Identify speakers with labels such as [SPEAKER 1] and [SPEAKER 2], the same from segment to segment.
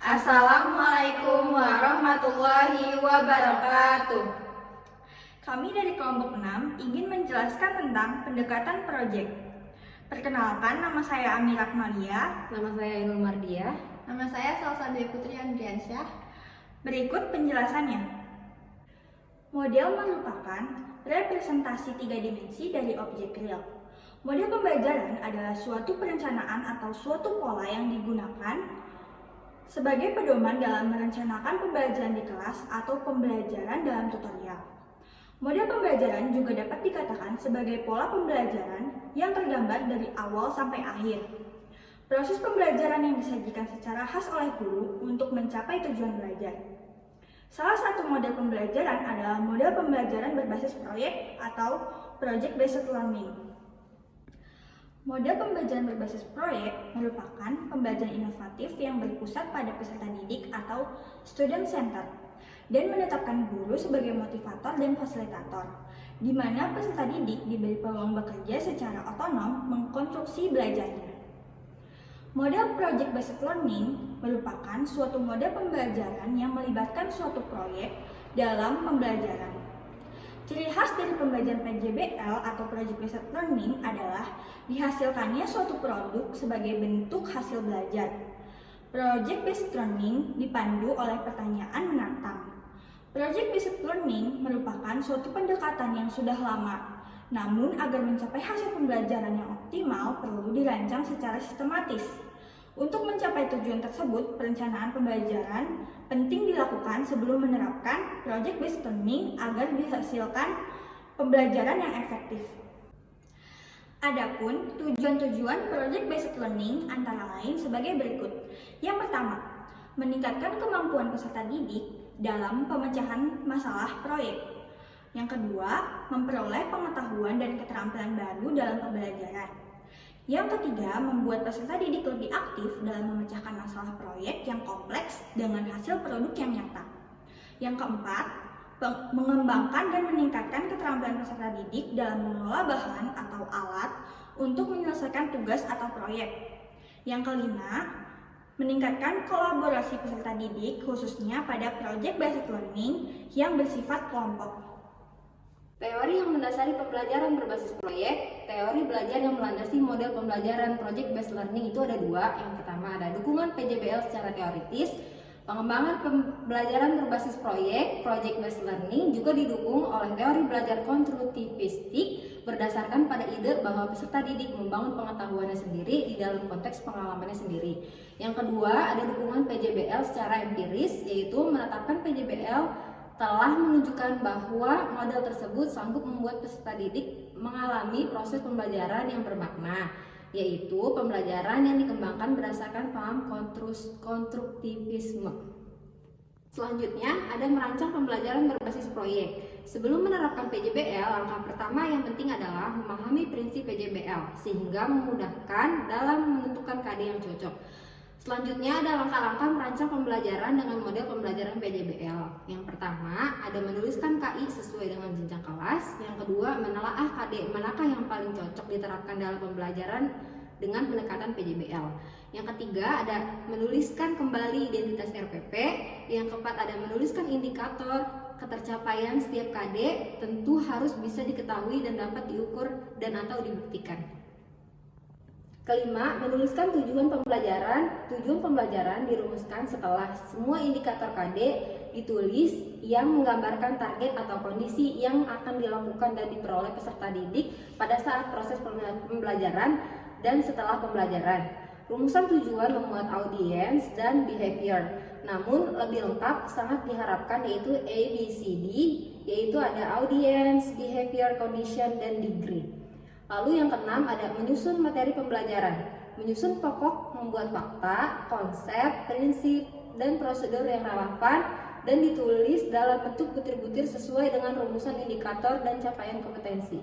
[SPEAKER 1] Assalamualaikum warahmatullahi wabarakatuh.
[SPEAKER 2] Kami dari kelompok 6 ingin menjelaskan tentang pendekatan proyek. Perkenalkan, nama saya Amirat Malia.
[SPEAKER 1] Nama saya Ainul Mardiah.
[SPEAKER 3] Nama saya Salsabia Putri Andriansyah.
[SPEAKER 2] Berikut penjelasannya. Model merupakan representasi 3 dimensi dari objek real. Model pembelajaran adalah suatu perencanaan atau suatu pola yang digunakan sebagai pedoman dalam merencanakan pembelajaran di kelas atau pembelajaran dalam tutorial. Model pembelajaran juga dapat dikatakan sebagai pola pembelajaran yang tergambar dari awal sampai akhir. Proses pembelajaran yang disajikan secara khas oleh guru untuk mencapai tujuan belajar. Salah satu model pembelajaran adalah model pembelajaran berbasis proyek atau project-based learning. Model pembelajaran berbasis proyek merupakan pembelajaran inovatif yang berpusat pada peserta didik atau student center dan menetapkan guru sebagai motivator dan fasilitator, di mana peserta didik diberi peluang bekerja secara otonom mengkonstruksi belajarnya. Model project-based learning merupakan suatu model pembelajaran yang melibatkan suatu proyek dalam pembelajaran. Ciri khas dari pembelajaran PJBL atau project-based learning adalah dihasilkannya suatu produk sebagai bentuk hasil belajar. Project-based learning dipandu oleh pertanyaan menantang. Project-based learning merupakan suatu pendekatan yang sudah lama, namun agar mencapai hasil pembelajaran yang optimal perlu dirancang secara sistematis. Untuk mencapai tujuan tersebut, perencanaan pembelajaran penting dilakukan sebelum menerapkan project-based learning agar dihasilkan pembelajaran yang efektif. Adapun tujuan-tujuan project-based learning antara lain sebagai berikut. Yang pertama, meningkatkan kemampuan peserta didik dalam pemecahan masalah proyek. Yang kedua, memperoleh pengetahuan dan keterampilan baru dalam pembelajaran. Yang ketiga, membuat peserta didik lebih aktif dalam memecahkan masalah proyek yang kompleks dengan hasil produk yang nyata. Yang keempat, mengembangkan dan meningkatkan keterampilan peserta didik dalam mengelola bahan atau alat untuk menyelesaikan tugas atau proyek. Yang kelima, meningkatkan kolaborasi peserta didik khususnya pada project-based learning yang bersifat kelompok.
[SPEAKER 1] Teori yang mendasari pembelajaran berbasis proyek. Teori belajar yang melandasi model pembelajaran project-based learning itu ada dua. Yang pertama ada dukungan PJBL secara teoritis. Pengembangan pembelajaran berbasis proyek, project-based learning juga didukung oleh teori belajar konstruktivistik berdasarkan pada ide bahwa peserta didik membangun pengetahuannya sendiri di dalam konteks pengalamannya sendiri. Yang kedua ada dukungan PJBL secara empiris, yaitu menetapkan PJBL telah menunjukkan bahwa model tersebut sanggup membuat peserta didik mengalami proses pembelajaran yang bermakna, yaitu pembelajaran yang dikembangkan berdasarkan paham konstruktivisme. Selanjutnya, ada merancang pembelajaran berbasis proyek. Sebelum menerapkan PJBL, langkah pertama yang penting adalah memahami prinsip PJBL, sehingga memudahkan dalam menentukan KD yang cocok. Selanjutnya ada langkah-langkah merancang pembelajaran dengan model pembelajaran PJBL. Yang pertama, ada menuliskan KI sesuai dengan jenjang kelas. Yang kedua, menelaah KD manakah yang paling cocok diterapkan dalam pembelajaran dengan pendekatan PJBL. Yang ketiga, ada menuliskan kembali identitas RPP. Yang keempat, ada menuliskan indikator ketercapaian setiap KD, tentu harus bisa diketahui dan dapat diukur dan atau dibuktikan. Kelima, menuliskan tujuan pembelajaran. Tujuan pembelajaran dirumuskan setelah semua indikator KD ditulis yang menggambarkan target atau kondisi yang akan dilakukan dan diperoleh peserta didik pada saat proses pembelajaran dan setelah pembelajaran. Rumusan tujuan memuat audience dan behavior. Namun lebih lengkap sangat diharapkan yaitu ABCD, yaitu ada audience, behavior, condition, dan degree. Lalu yang keenam ada menyusun materi pembelajaran. Menyusun pokok, membuat fakta, konsep, prinsip, dan prosedur yang relevan dan ditulis dalam bentuk butir-butir sesuai dengan rumusan indikator dan capaian kompetensi.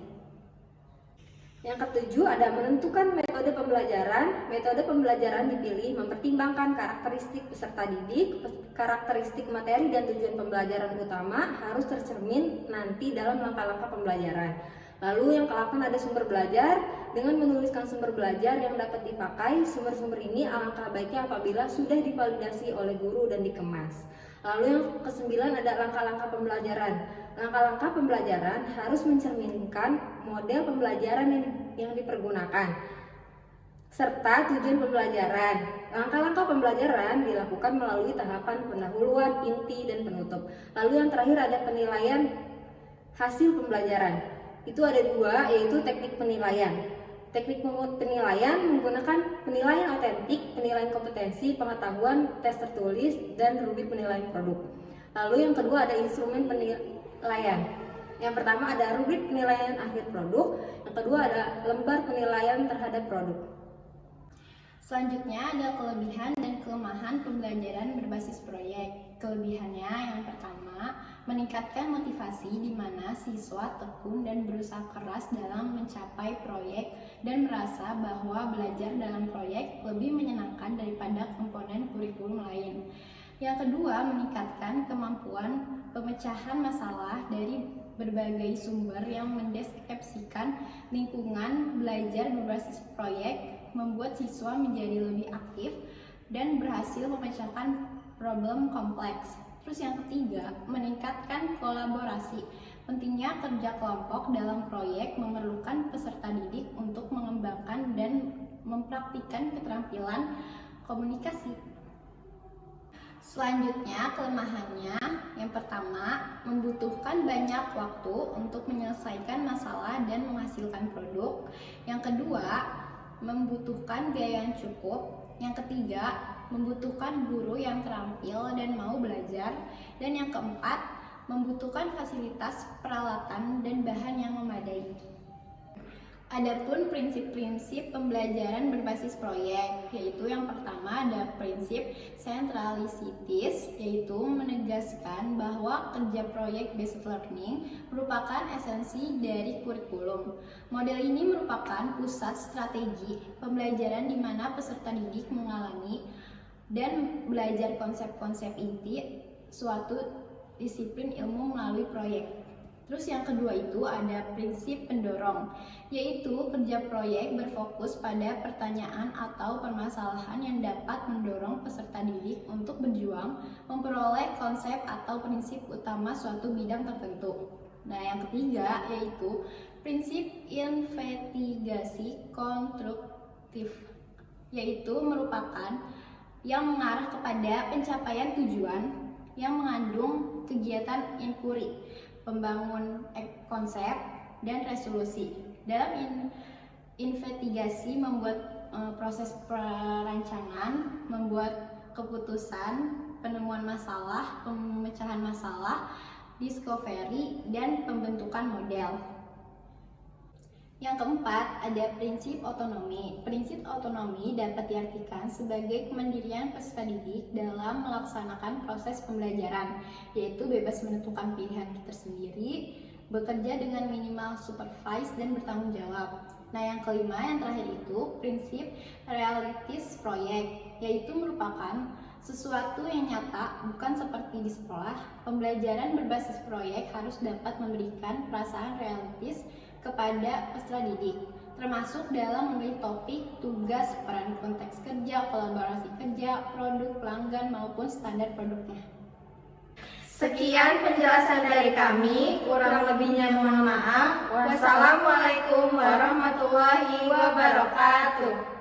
[SPEAKER 1] Yang ketujuh ada menentukan metode pembelajaran. Metode pembelajaran dipilih mempertimbangkan karakteristik peserta didik, karakteristik materi dan tujuan pembelajaran utama harus tercermin nanti dalam langkah-langkah pembelajaran. Lalu yang ke-8 ada sumber belajar. Dengan menuliskan sumber belajar yang dapat dipakai, sumber-sumber ini alangkah baiknya apabila sudah divalidasi oleh guru dan dikemas. Lalu yang ke-9 ada langkah-langkah pembelajaran. Langkah-langkah pembelajaran harus mencerminkan model pembelajaran yang dipergunakan serta tujuan pembelajaran. Langkah-langkah pembelajaran dilakukan melalui tahapan pendahuluan, inti, dan penutup. Lalu yang terakhir ada penilaian hasil pembelajaran. Itu ada 2, yaitu teknik penilaian. Teknik penilaian menggunakan penilaian otentik, penilaian kompetensi, pengetahuan, tes tertulis, dan rubrik penilaian produk. Lalu yang kedua ada instrumen penilaian. Yang pertama ada rubrik penilaian akhir produk, yang kedua ada lembar penilaian terhadap produk.
[SPEAKER 3] Selanjutnya ada kelebihan dan kelemahan pembelajaran berbasis proyek. Kelebihannya yang pertama, meningkatkan motivasi di mana siswa tekun dan berusaha keras dalam mencapai proyek dan merasa bahwa belajar dalam proyek lebih menyenangkan daripada komponen kurikulum lain. Yang kedua, meningkatkan kemampuan pemecahan masalah dari berbagai sumber yang mendeskripsikan lingkungan belajar berbasis proyek, membuat siswa menjadi lebih aktif dan berhasil memecahkan problem kompleks. Terus yang ketiga, meningkatkan kolaborasi. Pentingnya kerja kelompok dalam proyek memerlukan peserta didik untuk mengembangkan dan mempraktikkan keterampilan komunikasi. Selanjutnya, kelemahannya yang pertama, membutuhkan banyak waktu untuk menyelesaikan masalah dan menghasilkan produk. Yang kedua, membutuhkan biaya yang cukup. Yang ketiga, membutuhkan guru yang terampil dan mau belajar. Dan yang keempat, membutuhkan fasilitas, peralatan, dan bahan yang memadai. Adapun prinsip-prinsip pembelajaran berbasis proyek, yaitu yang pertama ada prinsip sentralisitis, yaitu menegaskan bahwa kerja proyek based learning merupakan esensi dari kurikulum. Model ini merupakan pusat strategi pembelajaran di mana peserta didik mengalami dan belajar konsep-konsep inti suatu disiplin ilmu melalui proyek. Terus yang kedua itu ada prinsip pendorong, yaitu kerja proyek berfokus pada pertanyaan atau permasalahan yang dapat mendorong peserta didik untuk berjuang memperoleh konsep atau prinsip utama suatu bidang tertentu. Nah, yang ketiga yaitu prinsip investigasi konstruktif, yaitu merupakan yang mengarah kepada pencapaian tujuan yang mengandung kegiatan inquiry, pembangun konsep, dan resolusi. Dalam investigasi membuat proses perancangan, membuat keputusan, penemuan masalah, pemecahan masalah, discovery, dan pembentukan model. Yang keempat, ada prinsip otonomi. Prinsip otonomi dapat diartikan sebagai kemandirian peserta didik dalam melaksanakan proses pembelajaran, yaitu bebas menentukan pilihan tersendiri, bekerja dengan minimal supervise, dan bertanggung jawab. Nah, yang kelima, yang terakhir itu prinsip realitis proyek, yaitu merupakan sesuatu yang nyata, bukan seperti di sekolah. Pembelajaran berbasis proyek harus dapat memberikan perasaan realistis kepada peserta didik, termasuk dalam memilih topik, tugas, peran konteks kerja, kolaborasi kerja, produk pelanggan, maupun standar produknya.
[SPEAKER 2] Sekian penjelasan dari kami, kurang lebihnya mohon maaf. Wassalamualaikum warahmatullahi wabarakatuh.